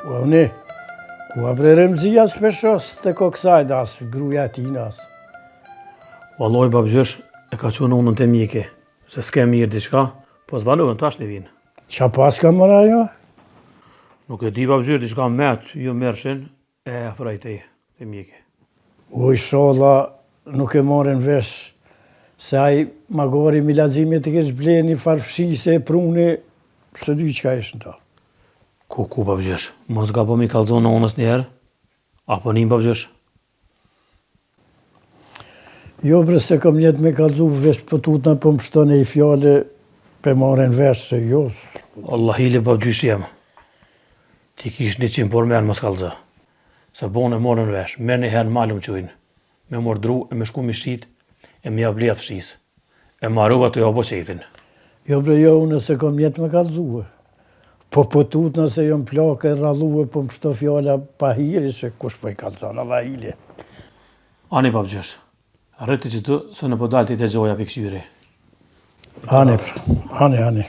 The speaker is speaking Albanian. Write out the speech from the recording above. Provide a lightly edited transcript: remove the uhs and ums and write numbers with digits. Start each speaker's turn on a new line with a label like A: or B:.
A: Po unë, ku a prerëmëzia s'peshos të koksajdas, gruja tinas.
B: Valloj babgjësh e ka qenë unën të mike, se s'ke mirë diçka, po s'valohen tash në vinë.
A: Qa pas ka mëra jo?
B: Nuk e di babgjësh diçka met, jo mërshin, e afroj të mike.
A: Uj sholla nuk e morin vesh, se aj magori milazimit të kesh bleni farfshise e pruni, së dy qka ishën ta.
B: Ku babgjësh, mos gabo mi kalzon në onës njerë, apo nim babgjësh?
A: Jo bre se kom njetë me kalzu vesh pëtutna për më shtone i fjale për morin vesh se jos.
B: Allah hile babgjysh jem. Ti kish 100 por merë mos kalzë. Se bonë e morën vesh, merë një herë malum qujnë. Me morë dru e me shku mi shqit, e me javlet fshis. E maruva të jabo qefin.
A: Jo bre jo unë se kom njetë me kalzuë. Po pëtutna se jom plake e rralluë për më shto fjala pa hiri se kush po i kalzon, Allah hile.
B: Ani babgjysh, rriti që të se në podalti të gjoja për këshyri.
A: Ani pra, ani.